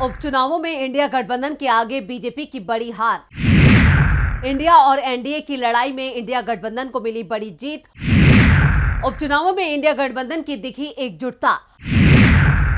उपचुनावों में इंडिया गठबंधन के आगे बीजेपी की बड़ी हार। इंडिया और एनडीए की लड़ाई में इंडिया गठबंधन को मिली बड़ी जीत। उपचुनावों में इंडिया गठबंधन की दिखी एकजुटता।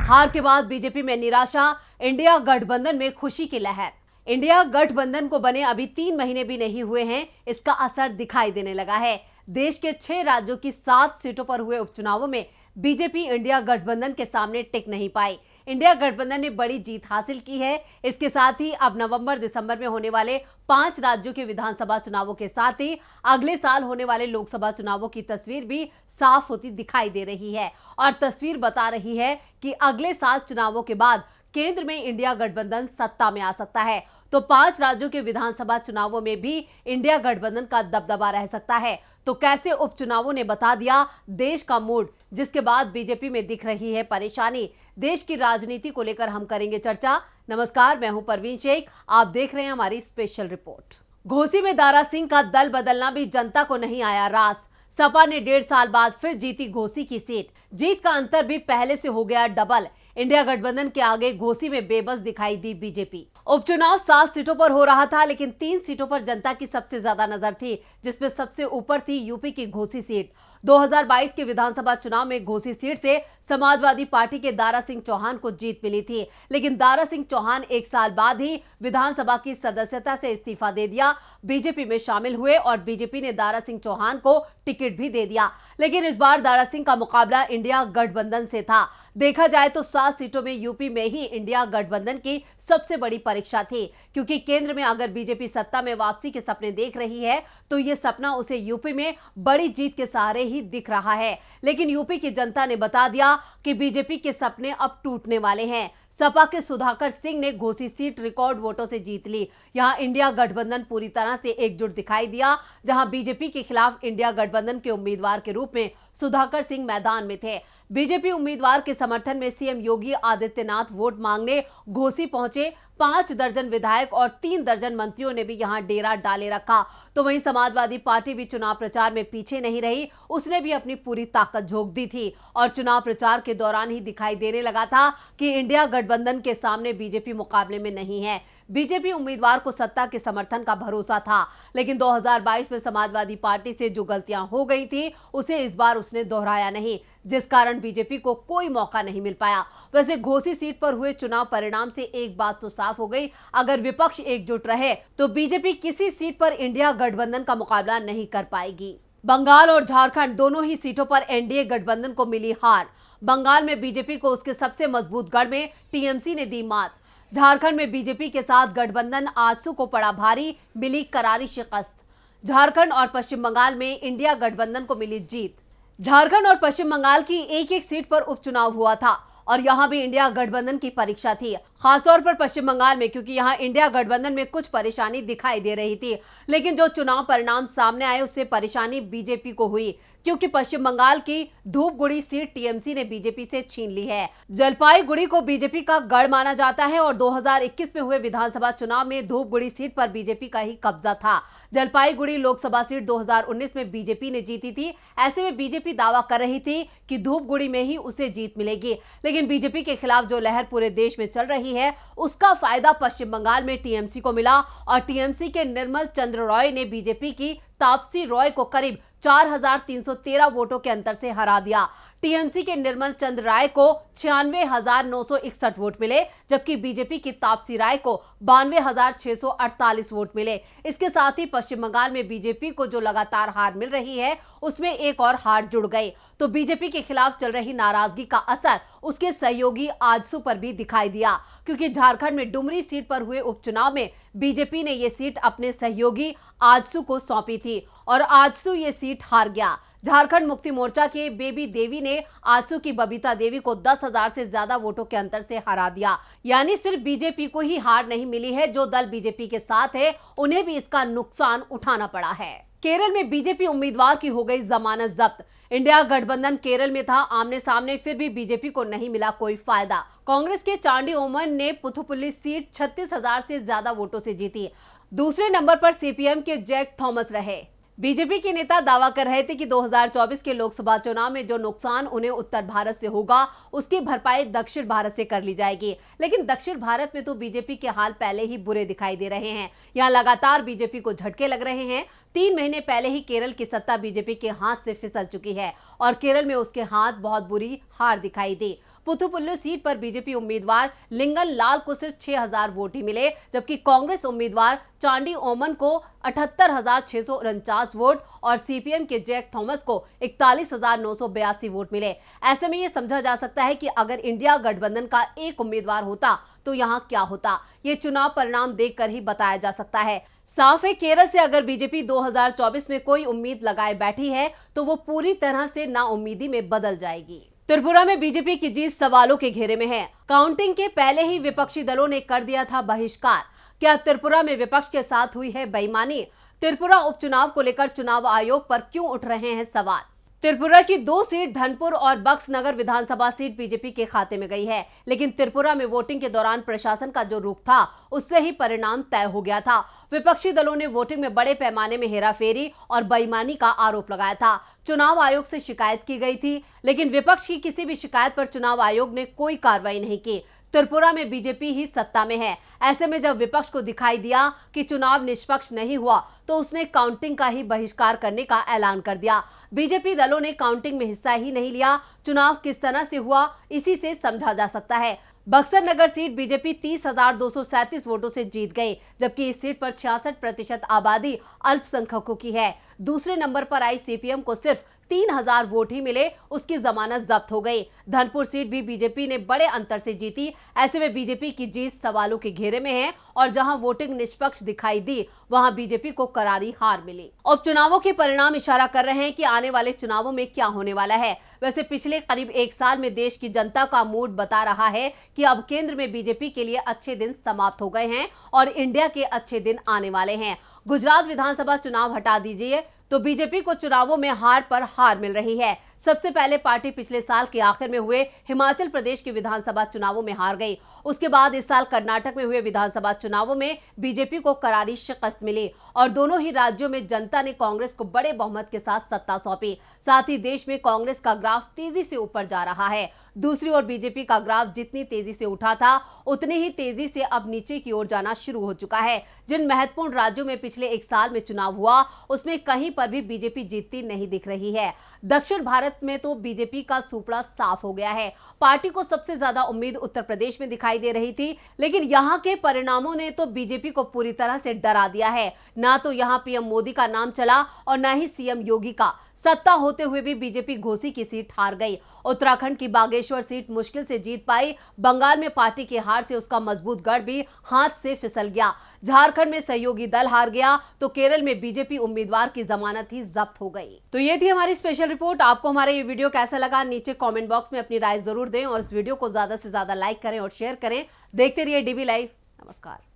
हार के बाद बीजेपी में निराशा, इंडिया गठबंधन में खुशी की लहर। इंडिया गठबंधन को बने अभी 3 महीने भी नहीं हुए हैं, इसका असर दिखाई देने लगा है। देश के 6 राज्यों की 7 सीटों पर हुए उपचुनावों में बीजेपी इंडिया गठबंधन के सामने टिक नहीं पाई। इंडिया गठबंधन ने बड़ी जीत हासिल की है। इसके साथ ही अब नवंबर-दिसंबर में होने वाले 5 राज्यों के विधानसभा चुनावों के साथ ही अगले साल होने वाले लोकसभा चुनावों की तस्वीर भी साफ होती दिखाई दे रही है और तस्वीर बता रही है कि अगले साल चुनावों के बाद केंद्र में इंडिया गठबंधन सत्ता में आ सकता है। तो 5 राज्यों के विधानसभा चुनावों में भी इंडिया गठबंधन का दबदबा रह सकता है। तो कैसे उपचुनावों ने बता दिया देश का मूड, जिसके बाद बीजेपी में दिख रही है परेशानी। देश की राजनीति को लेकर हम करेंगे चर्चा। नमस्कार, मैं हूं परवीन शेख, आप देख रहे हैं हमारी स्पेशल रिपोर्ट। घोसी में दारा सिंह का दल बदलना भी जनता को नहीं आया रास। सपा ने 1.5 साल बाद फिर जीती घोसी की सीट। जीत का अंतर भी पहले से हो गया डबल। इंडिया गठबंधन के आगे घोसी में बेबस दिखाई दी बीजेपी। उपचुनाव 7 सीटों पर हो रहा था, लेकिन 3 सीटों पर जनता की सबसे ज्यादा नजर थी, जिसमें सबसे ऊपर थी यूपी की घोसी सीट। 2022 के विधानसभा चुनाव में घोसी सीट से समाजवादी पार्टी के दारा सिंह चौहान को जीत मिली थी, लेकिन दारा सिंह चौहान 1 साल बाद ही विधानसभा की सदस्यता से इस्तीफा दे दिया, बीजेपी में शामिल हुए और बीजेपी ने दारा सिंह चौहान को टिकट भी दे दिया। लेकिन इस बार दारा सिंह का मुकाबला इंडिया गठबंधन से था। देखा जाए तो 7 सीटों में यूपी में ही इंडिया गठबंधन की सबसे बड़ी परीक्षा थी, क्योंकि केंद्र में अगर बीजेपी सत्ता में वापसी के सपने देख रही है तो यह सपना उसे यूपी में बड़ी जीत के सहारे ही दिख रहा है। लेकिन यूपी की जनता ने बता दिया कि बीजेपी के सपने अब टूटने वाले हैं। सपा के सुधाकर सिंह ने घोसी सीट रिकॉर्ड वोटों से जीत ली। यहां इंडिया गठबंधन पूरी तरह से एकजुट दिखाई दिया, जहां बीजेपी के खिलाफ इंडिया गठबंधन के उम्मीदवार के रूप में सुधाकर सिंह मैदान में थे। बीजेपी उम्मीदवार के समर्थन में सीएम योगी आदित्यनाथ वोट मांगने घोसी पहुंचे। 5 दर्जन विधायक और 3 दर्जन मंत्रियों ने भी यहां डेरा डाले रखा। तो वहीं समाजवादी पार्टी भी चुनाव प्रचार में पीछे नहीं रही, उसने भी अपनी पूरी ताकत झोंक दी थी और चुनाव प्रचार के दौरान ही दिखाई देने लगा था कि इंडिया गठबंधन के सामने बीजेपी मुकाबले में नहीं है। बीजेपी उम्मीदवार को सत्ता के समर्थन का भरोसा था, लेकिन 2022 में समाजवादी पार्टी से जो गलतियां हो गई थी उसे इस बार उसने दोहराया नहीं, जिस कारण बीजेपी को कोई मौका नहीं मिल पाया। वैसे घोसी सीट पर हुए चुनाव परिणाम से एक बात तो साफ हो गई, अगर विपक्ष एकजुट रहे तो बीजेपी किसी सीट पर इंडिया गठबंधन का मुकाबला नहीं कर पाएगी। बंगाल और झारखंड दोनों ही सीटों पर एनडीए गठबंधन को मिली हार। बंगाल में बीजेपी को उसके सबसे मजबूत गढ़ में टीएमसी ने दी मात। झारखंड में बीजेपी के साथ गठबंधन आजसू को पड़ा भारी, मिली करारी शिकस्त। झारखंड और पश्चिम बंगाल में इंडिया गठबंधन को मिली जीत। झारखंड और पश्चिम बंगाल की एक सीट पर उपचुनाव हुआ था और यहां भी इंडिया गठबंधन की परीक्षा थी, खासतौर पर पश्चिम बंगाल में, क्योंकि यहां इंडिया गठबंधन में कुछ परेशानी दिखाई दे रही थी। लेकिन जो चुनाव परिणाम सामने आए उससे परेशानी बीजेपी को हुई, क्योंकि पश्चिम बंगाल की धूपगुड़ी सीट टीएमसी ने बीजेपी से छीन ली है। जलपाईगुड़ी को बीजेपी का गढ़ माना जाता है और 2021 में हुए विधानसभा चुनाव में धूपगुड़ी सीट पर बीजेपी का ही कब्जा था। जलपाईगुड़ी लोकसभा सीट 2019 में बीजेपी ने जीती थी। ऐसे में बीजेपी दावा कर रही थी कि धूपगुड़ी में ही उसे जीत मिलेगी, लेकिन बीजेपी के खिलाफ जो लहर पूरे देश में चल रही है उसका फायदा पश्चिम बंगाल में टीएमसी को मिला और टीएमसी के निर्मल चंद्र रॉय ने बीजेपी की तापसी रॉय को करीब 4313 वोटों के अंतर से हरा दिया। टीएमसी के निर्मल चंद्र राय को 96,961 वोट मिले, जबकि बीजेपी की तापसी राय को 92,648 वोट मिले। इसके साथ ही पश्चिम बंगाल में बीजेपी को जो लगातार हार मिल रही है उसमें एक और हार जुड़ गई। तो बीजेपी के खिलाफ चल रही नाराजगी का असर उसके सहयोगी आजसू पर भी दिखाई दिया, क्योंकि झारखंड में डुमरी सीट पर हुए उपचुनाव में बीजेपी ने यह सीट अपने सहयोगी आजसू को सौंपी थी और आजसू ये सीट हार गया। झारखंड मुक्ति मोर्चा के बेबी देवी ने आजसू की बबीता देवी को 10,000 से ज्यादा वोटों के अंतर से हरा दिया। यानी सिर्फ बीजेपी को ही हार नहीं मिली है, जो दल बीजेपी के साथ है उन्हें भी इसका नुकसान उठाना पड़ा है। केरल में बीजेपी उम्मीदवार की हो गई जमानत जब्त। इंडिया गठबंधन केरल में था आमने सामने, फिर भी बीजेपी को नहीं मिला कोई फायदा। कांग्रेस के चांडी ओमन ने पुथुपल्ली सीट 36,000 से ज्यादा वोटों से जीती। दूसरे नंबर पर सीपीएम के जैक थॉमस रहे। बीजेपी के नेता दावा कर रहे थे कि 2024 के लोकसभा चुनाव में जो नुकसान उन्हें उत्तर भारत से होगा उसकी भरपाई दक्षिण भारत से कर ली जाएगी। लेकिन दक्षिण भारत में तो बीजेपी के हाल पहले ही बुरे दिखाई दे रहे हैं। यहां लगातार बीजेपी को झटके लग रहे हैं। 3 महीने पहले ही केरल की सत्ता बीजेपी के हाथ से फिसल चुकी है और केरल में उसके हाथ बहुत बुरी हार दिखाई दी। पुथुपुल्लु सीट पर बीजेपी उम्मीदवार लिंगन लाल को सिर्फ 6000 वोट ही मिले, जबकि कांग्रेस उम्मीदवार चांडी ओमन को 78,649 वोट और सीपीएम के जैक थॉमस को 41,982 वोट मिले। ऐसे में यह समझा जा सकता है कि अगर इंडिया गठबंधन का एक उम्मीदवार होता तो यहां क्या होता, ये चुनाव परिणाम देखकर ही बताया जा सकता है। साफ है, केरल से अगर बीजेपी 2024 में कोई उम्मीद लगाए बैठी है तो वो पूरी तरह से नाउम्मीदी में बदल जाएगी। त्रिपुरा में बीजेपी की जीत सवालों के घेरे में है। काउंटिंग के पहले ही विपक्षी दलों ने कर दिया था बहिष्कार। क्या त्रिपुरा में विपक्ष के साथ हुई है बेईमानी? त्रिपुरा उपचुनाव को लेकर चुनाव आयोग पर क्यों उठ रहे हैं सवाल? त्रिपुरा की 2 सीट धनपुर और बक्सनगर विधानसभा सीट बीजेपी के खाते में गई है, लेकिन त्रिपुरा में वोटिंग के दौरान प्रशासन का जो रुख था उससे ही परिणाम तय हो गया था। विपक्षी दलों ने वोटिंग में बड़े पैमाने में हेराफेरी और बेईमानी का आरोप लगाया था। चुनाव आयोग से शिकायत की गई थी, लेकिन विपक्ष की किसी भी शिकायत पर चुनाव आयोग ने कोई कार्रवाई नहीं की। त्रिपुरा में बीजेपी ही सत्ता में है। ऐसे में जब विपक्ष को दिखाई दिया कि चुनाव निष्पक्ष नहीं हुआ तो उसने काउंटिंग का ही बहिष्कार करने का ऐलान कर दिया। बीजेपी दलों ने काउंटिंग में हिस्सा ही नहीं लिया। चुनाव किस तरह से हुआ इसी से समझा जा सकता है। बक्सर नगर सीट बीजेपी 30,237 वोटों से जीत गई, जबकि इस सीट पर 66% आबादी अल्पसंख्यकों की है। दूसरे नंबर पर आई सीपीएम को सिर्फ 3000 वोट ही मिले, उसकी जमानत जब्त हो गई। धनपुर सीट भी बीजेपी ने बड़े अंतर से जीती। ऐसे में बीजेपी की जीत सवालों के घेरे में है और जहां वोटिंग निष्पक्ष दिखाई दी वहां बीजेपी को करारी हार मिली। उपचुनावों के परिणाम इशारा कर रहे हैं कि आने वाले चुनावों में क्या होने वाला है। वैसे पिछले करीब 1 साल में देश की जनता का मूड बता रहा है कि अब केंद्र में बीजेपी के लिए अच्छे दिन समाप्त हो गए हैं और इंडिया के अच्छे दिन आने वाले हैं। गुजरात विधानसभा चुनाव हटा दीजिए तो बीजेपी को चुनावों में हार पर हार मिल रही है। सबसे पहले पार्टी पिछले साल के आखिर में हुए हिमाचल प्रदेश के विधानसभा चुनावों में हार गई। उसके बाद इस साल कर्नाटक में हुए विधानसभा चुनावों में बीजेपी को करारी शिकस्त मिली और दोनों ही राज्यों में जनता ने कांग्रेस को बड़े बहुमत के साथ सत्ता सौंपी। साथ ही देश में कांग्रेस का ग्राफ तेजी से ऊपर जा रहा है। दूसरी ओर बीजेपी का ग्राफ जितनी तेजी से उठा था उतनी ही तेजी से अब नीचे की ओर जाना शुरू हो चुका है। जिन महत्वपूर्ण राज्यों में पिछले 1 साल में चुनाव हुआ उसमें कहीं पर भी बीजेपी जीतती नहीं दिख रही है। दक्षिण भारत में तो बीजेपी का सुपड़ा साफ हो गया है। पार्टी को सबसे ज्यादा उम्मीद उत्तर प्रदेश में दिखाई दे रही थी, लेकिन यहां के परिणामों ने तो बीजेपी को पूरी तरह से डरा दिया है। ना तो यहां पीएम मोदी का नाम चला और ना ही सीएम योगी का। सत्ता होते हुए भी बीजेपी घोसी की सीट हार गई। उत्तराखंड की बागेश्वर सीट मुश्किल से जीत पाई। बंगाल में पार्टी के हार से उसका मजबूत गढ़ भी हाथ से फिसल गया। झारखंड में सहयोगी दल हार गया तो केरल में बीजेपी उम्मीदवार की जमानत ही जब्त हो गई। तो ये थी हमारी स्पेशल रिपोर्ट। आपको हमारा ये वीडियो कैसा लगा नीचे कमेंट बॉक्स में अपनी राय जरूर दें और इस वीडियो को ज्यादा से ज्यादा लाइक करें और शेयर करें। देखते रहिए डीबी लाइव। नमस्कार।